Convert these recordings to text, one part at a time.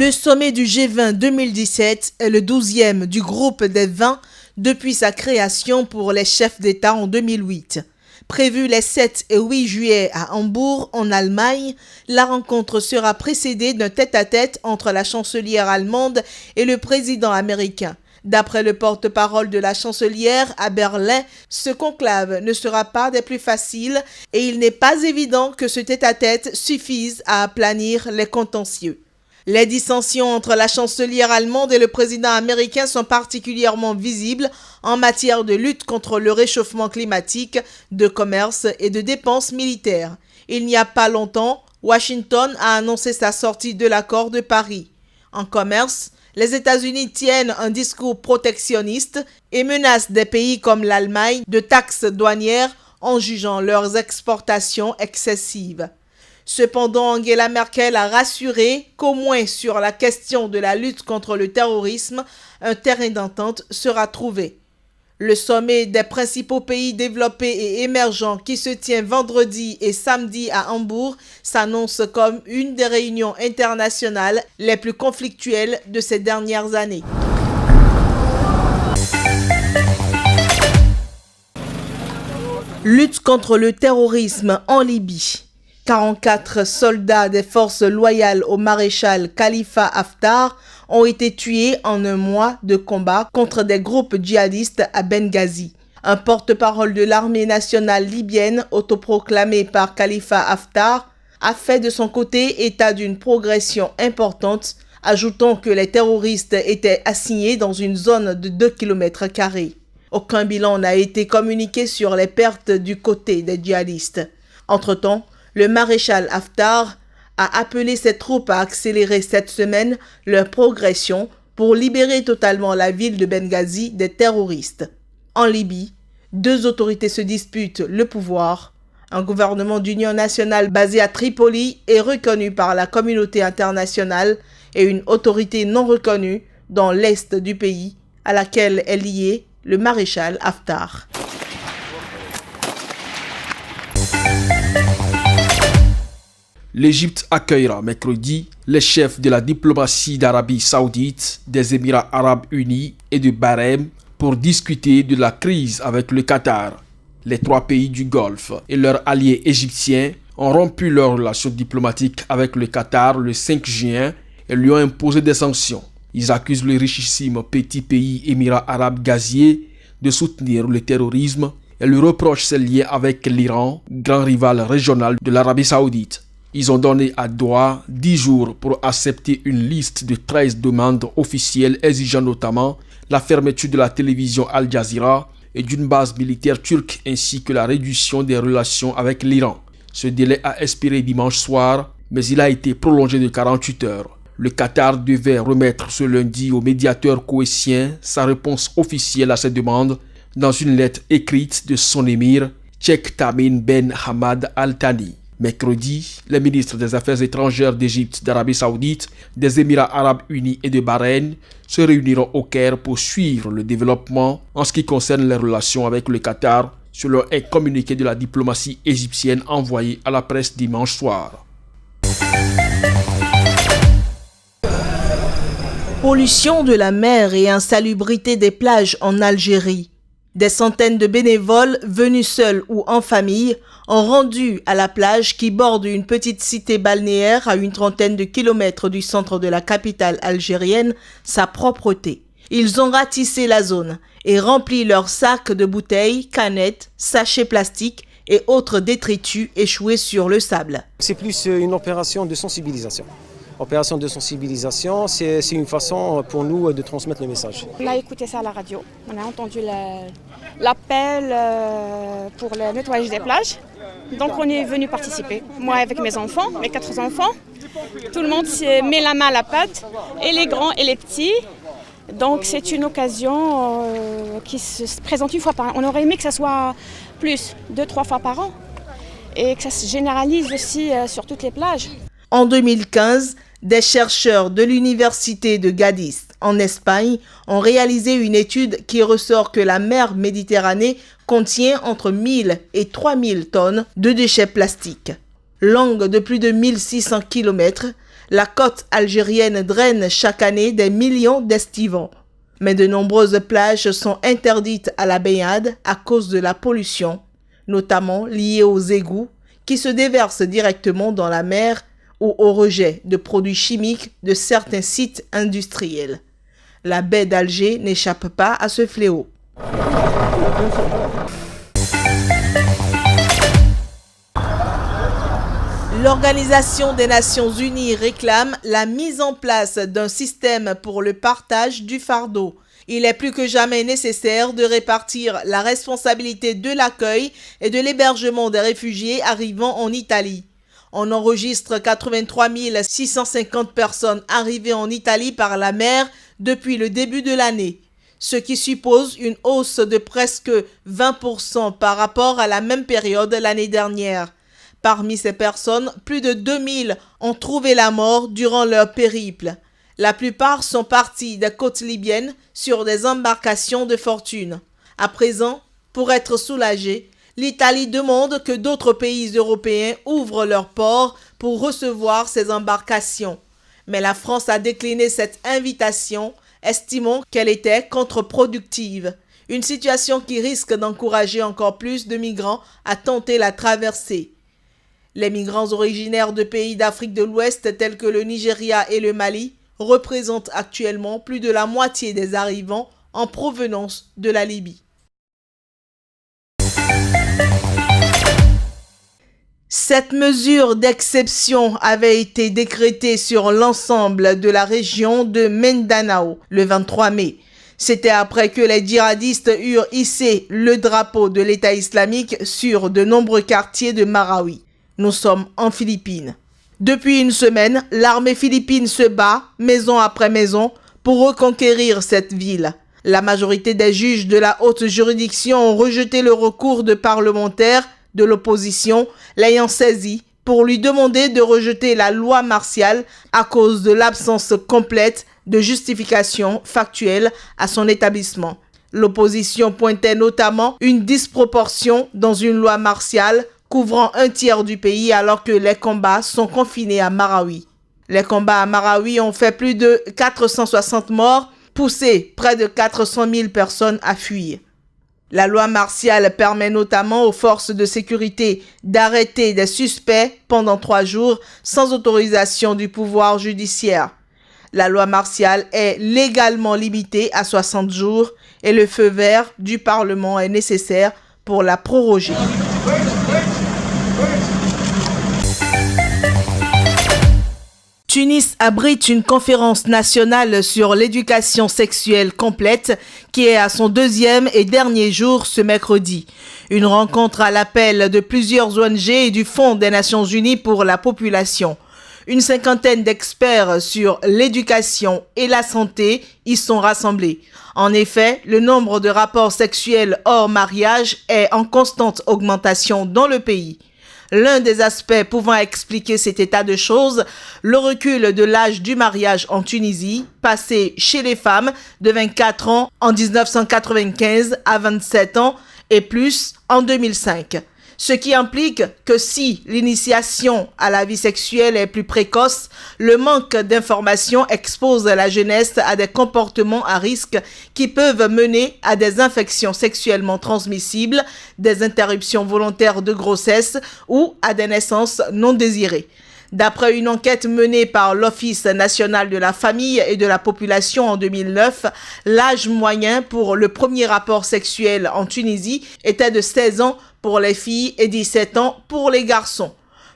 Le sommet du G20 2017 est le 12e du groupe des 20 depuis sa création pour les chefs d'État en 2008. Prévue les 7 et 8 juillet à Hambourg, en Allemagne, la rencontre sera précédée d'un tête-à-tête entre la chancelière allemande et le président américain. D'après le porte-parole de la chancelière à Berlin, ce conclave ne sera pas des plus faciles et il n'est pas évident que ce tête-à-tête suffise à aplanir les contentieux. Les dissensions entre la chancelière allemande et le président américain sont particulièrement visibles en matière de lutte contre le réchauffement climatique, de commerce et de dépenses militaires. Il n'y a pas longtemps, Washington a annoncé sa sortie de l'accord de Paris. En commerce, les États-Unis tiennent un discours protectionniste et menacent des pays comme l'Allemagne de taxes douanières en jugeant leurs exportations excessives. Cependant, Angela Merkel a rassuré qu'au moins sur la question de la lutte contre le terrorisme, un terrain d'entente sera trouvé. Le sommet des principaux pays développés et émergents qui se tient vendredi et samedi à Hambourg s'annonce comme une des réunions internationales les plus conflictuelles de ces dernières années. Lutte contre le terrorisme en Libye. 44 soldats des forces loyales au maréchal Khalifa Haftar ont été tués en un mois de combat contre des groupes djihadistes à Benghazi. Un porte-parole de l'armée nationale libyenne, autoproclamé par Khalifa Haftar, a fait de son côté état d'une progression importante, ajoutant que les terroristes étaient assignés dans une zone de 2 km². Aucun bilan n'a été communiqué sur les pertes du côté des djihadistes. Entre-temps, le maréchal Haftar a appelé ses troupes à accélérer cette semaine leur progression pour libérer totalement la ville de Benghazi des terroristes. En Libye, 2 autorités se disputent le pouvoir. Un gouvernement d'union nationale basé à Tripoli est reconnu par la communauté internationale et une autorité non reconnue dans l'est du pays à laquelle est lié le maréchal Haftar. L'Égypte accueillera mercredi les chefs de la diplomatie d'Arabie Saoudite, des Émirats Arabes Unis et de Bahreïn pour discuter de la crise avec le Qatar. Les 3 pays du Golfe et leurs alliés égyptiens ont rompu leurs relations diplomatiques avec le Qatar le 5 juin et lui ont imposé des sanctions. Ils accusent le richissime petit pays Émirats Arabes gaziers de soutenir le terrorisme et lui reprochent ses liens avec l'Iran, grand rival régional de l'Arabie Saoudite. Ils ont donné à Doha 10 jours pour accepter une liste de 13 demandes officielles exigeant notamment la fermeture de la télévision Al Jazeera et d'une base militaire turque ainsi que la réduction des relations avec l'Iran. Ce délai a expiré dimanche soir, mais il a été prolongé de 48 heures. Le Qatar devait remettre ce lundi au médiateur koweïtien sa réponse officielle à ces demandes dans une lettre écrite de son émir, Sheikh Tamim Ben Hamad Al Thani. Mercredi, les ministres des Affaires étrangères d'Égypte, d'Arabie Saoudite, des Émirats Arabes Unis et de Bahreïn se réuniront au Caire pour suivre le développement en ce qui concerne les relations avec le Qatar, selon un communiqué de la diplomatie égyptienne envoyé à la presse dimanche soir. Pollution de la mer et insalubrité des plages en Algérie. Des centaines de bénévoles, venus seuls ou en famille, ont rendu à la plage qui borde une petite cité balnéaire à une trentaine de kilomètres du centre de la capitale algérienne sa propreté. Ils ont ratissé la zone et rempli leurs sacs de bouteilles, canettes, sachets plastiques et autres détritus échoués sur le sable. C'est plus une opération de sensibilisation. Opération de sensibilisation, c'est une façon pour nous de transmettre le message. On a écouté ça à la radio, on a entendu l'appel pour le nettoyage des plages. Donc on est venu participer, moi avec mes enfants, mes 4 enfants. Tout le monde met la main à la pâte, et les grands et les petits. Donc c'est une occasion qui se présente une fois par an. On aurait aimé que ça soit plus, 2-3 fois par an. Et que ça se généralise aussi sur toutes les plages. En 2015, des chercheurs de l'université de Gadis, en Espagne, ont réalisé une étude qui ressort que la mer Méditerranée contient entre 1000 et 3000 tonnes de déchets plastiques. Longue de plus de 1600 km, La côte algérienne draine chaque année des millions d'estivants. Mais de nombreuses plages sont interdites à la baignade à cause de la pollution, notamment liée aux égouts qui se déversent directement dans la mer ou au rejet de produits chimiques de certains sites industriels. La baie d'Alger n'échappe pas à ce fléau. L'Organisation des Nations Unies réclame la mise en place d'un système pour le partage du fardeau. Il est plus que jamais nécessaire de répartir la responsabilité de l'accueil et de l'hébergement des réfugiés arrivant en Italie. On enregistre 83 650 personnes arrivées en Italie par la mer depuis le début de l'année, ce qui suppose une hausse de presque 20% par rapport à la même période l'année dernière. Parmi ces personnes, plus de 2000 ont trouvé la mort durant leur périple. La plupart sont partis des côtes libyennes sur des embarcations de fortune. À présent, pour être soulagés, l'Italie demande que d'autres pays européens ouvrent leurs ports pour recevoir ces embarcations. Mais la France a décliné cette invitation, estimant qu'elle était contre-productive. Une situation qui risque d'encourager encore plus de migrants à tenter la traversée. Les migrants originaires de pays d'Afrique de l'Ouest tels que le Nigeria et le Mali représentent actuellement plus de la moitié des arrivants en provenance de la Libye. Cette mesure d'exception avait été décrétée sur l'ensemble de la région de Mindanao le 23 mai. C'était après que les djihadistes eurent hissé le drapeau de l'État islamique sur de nombreux quartiers de Marawi. Nous sommes en Philippines. Depuis une semaine, l'armée philippine se bat, maison après maison, pour reconquérir cette ville. La majorité des juges de la haute juridiction ont rejeté le recours de parlementaires de l'opposition, l'ayant saisi pour lui demander de rejeter la loi martiale à cause de l'absence complète de justification factuelle à son établissement. L'opposition pointait notamment une disproportion dans une loi martiale couvrant un tiers du pays alors que les combats sont confinés à Marawi. Les combats à Marawi ont fait plus de 460 morts, poussé près de 400 000 personnes à fuir. La loi martiale permet notamment aux forces de sécurité d'arrêter des suspects pendant 3 jours sans autorisation du pouvoir judiciaire. La loi martiale est légalement limitée à 60 jours et le feu vert du Parlement est nécessaire pour la proroger. Tunis abrite une conférence nationale sur l'éducation sexuelle complète qui est à son 2e et dernier jour ce mercredi. Une rencontre à l'appel de plusieurs ONG et du Fonds des Nations Unies pour la population. Une cinquantaine d'experts sur l'éducation et la santé y sont rassemblés. En effet, le nombre de rapports sexuels hors mariage est en constante augmentation dans le pays. L'un des aspects pouvant expliquer cet état de choses, le recul de l'âge du mariage en Tunisie, passé chez les femmes de 24 ans en 1995 à 27 ans et plus en 2005. Ce qui implique que si l'initiation à la vie sexuelle est plus précoce, le manque d'informations expose la jeunesse à des comportements à risque qui peuvent mener à des infections sexuellement transmissibles, des interruptions volontaires de grossesse ou à des naissances non désirées. D'après une enquête menée par l'Office national de la famille et de la population en 2009, l'âge moyen pour le premier rapport sexuel en Tunisie était de 16 ans pour les filles et 17 ans pour les garçons.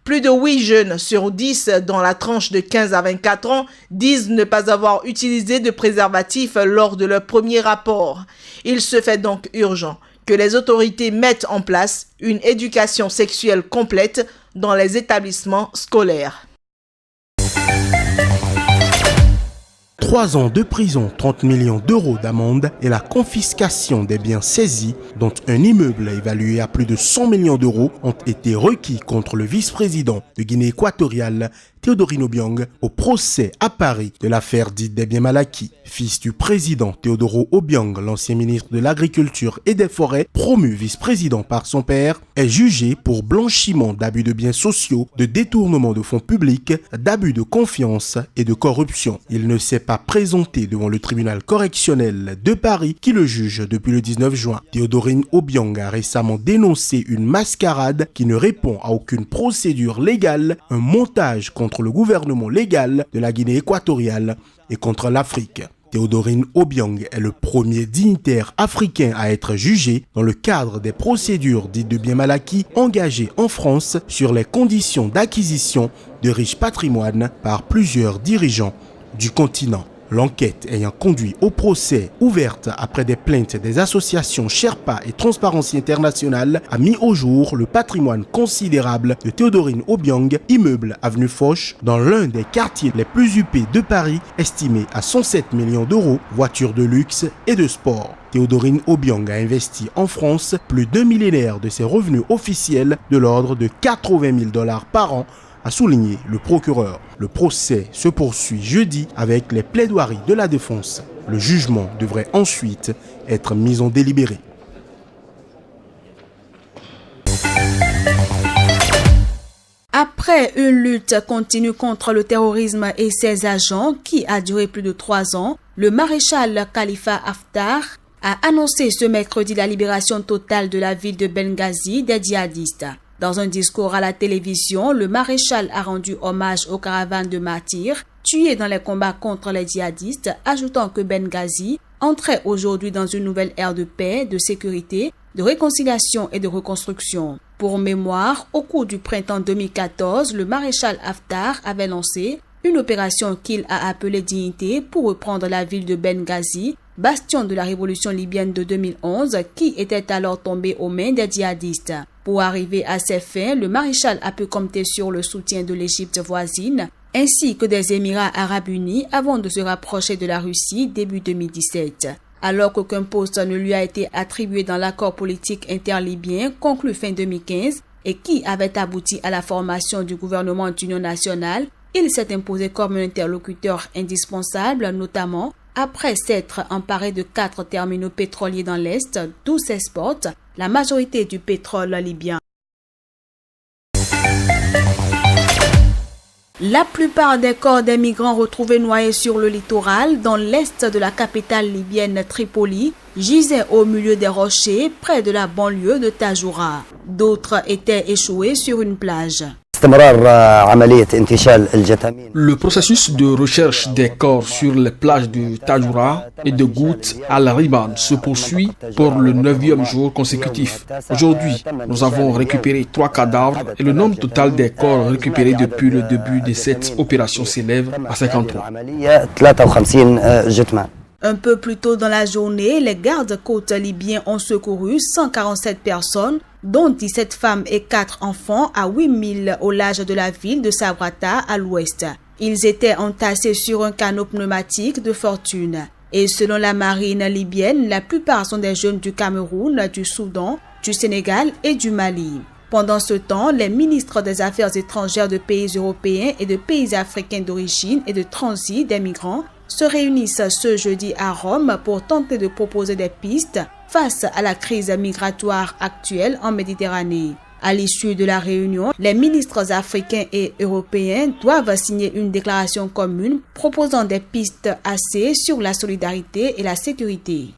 Plus de 8 jeunes sur 10 dans la tranche de 15 à 24 ans disent ne pas avoir utilisé de préservatif lors de leur premier rapport. Il se fait donc urgent que les autorités mettent en place une éducation sexuelle complète dans les établissements scolaires. 3 ans de prison, 30 millions d'euros d'amende et la confiscation des biens saisis, dont un immeuble évalué à plus de 100 millions d'euros, ont été requis contre le vice-président de Guinée équatoriale, Théodorine Obiang au procès à Paris de l'affaire dite des biens mal acquis. Fils du président Théodoro Obiang, l'ancien ministre de l'Agriculture et des Forêts, promu vice-président par son père, est jugé pour blanchiment d'abus de biens sociaux, de détournement de fonds publics, d'abus de confiance et de corruption. Il ne s'est pas présenté devant le tribunal correctionnel de Paris qui le juge depuis le 19 juin. Théodorine Obiang a récemment dénoncé une mascarade qui ne répond à aucune procédure légale, un montage contre le gouvernement légal de la Guinée équatoriale et contre l'Afrique. Théodorine Obiang est le premier dignitaire africain à être jugé dans le cadre des procédures dites de biens mal acquis engagées en France sur les conditions d'acquisition de riches patrimoines par plusieurs dirigeants du continent. L'enquête ayant conduit au procès ouverte après des plaintes des associations Sherpa et Transparency International a mis au jour le patrimoine considérable de Théodorine Obiang, immeuble avenue Foch, dans l'un des quartiers les plus huppés de Paris, estimé à 107 millions d'euros, voitures de luxe et de sport. Théodorine Obiang a investi en France plus d'un millénaire de ses revenus officiels de l'ordre de 80 000 $ par an, a souligné le procureur. Le procès se poursuit jeudi avec les plaidoiries de la défense. Le jugement devrait ensuite être mis en délibéré. Après une lutte continue contre le terrorisme et ses agents qui a duré plus de 3 ans, le maréchal Khalifa Haftar a annoncé ce mercredi la libération totale de la ville de Benghazi des djihadistes. Dans un discours à la télévision, le maréchal a rendu hommage aux caravanes de martyrs tués dans les combats contre les djihadistes, ajoutant que Benghazi entrait aujourd'hui dans une nouvelle ère de paix, de sécurité, de réconciliation et de reconstruction. Pour mémoire, au cours du printemps 2014, le maréchal Haftar avait lancé une opération qu'il a appelée Dignité pour reprendre la ville de Benghazi, bastion de la révolution libyenne de 2011 qui était alors tombée aux mains des djihadistes. Pour arriver à ses fins, le maréchal a pu compter sur le soutien de l'Égypte voisine ainsi que des Émirats arabes unis avant de se rapprocher de la Russie début 2017. Alors qu'aucun poste ne lui a été attribué dans l'accord politique interlibyen conclu fin 2015 et qui avait abouti à la formation du gouvernement d'union nationale, il s'est imposé comme un interlocuteur indispensable, notamment après s'être emparé de 4 terminaux pétroliers dans l'Est, d'où s'exporte la majorité du pétrole libyen. La plupart des corps des migrants retrouvés noyés sur le littoral, dans l'est de la capitale libyenne Tripoli, gisaient au milieu des rochers près de la banlieue de Tajoura. D'autres étaient échoués sur une plage. Le processus de recherche des corps sur les plages de Tajoura et de Ghouta al-Riban se poursuit pour le 9e jour consécutif. Aujourd'hui, nous avons récupéré 3 cadavres et le nombre total des corps récupérés depuis le début de cette opération s'élève à 53. Un peu plus tôt dans la journée, les gardes-côtes libyens ont secouru 147 personnes, dont 17 femmes et 4 enfants à 8 milles au large de la ville de Sabratha à l'ouest. Ils étaient entassés sur un canot pneumatique de fortune. Et selon la marine libyenne, la plupart sont des jeunes du Cameroun, du Soudan, du Sénégal et du Mali. Pendant ce temps, les ministres des Affaires étrangères de pays européens et de pays africains d'origine et de transit des migrants se réunissent ce jeudi à Rome pour tenter de proposer des pistes face à la crise migratoire actuelle en Méditerranée. À l'issue de la réunion, les ministres africains et européens doivent signer une déclaration commune proposant des pistes axées sur la solidarité et la sécurité.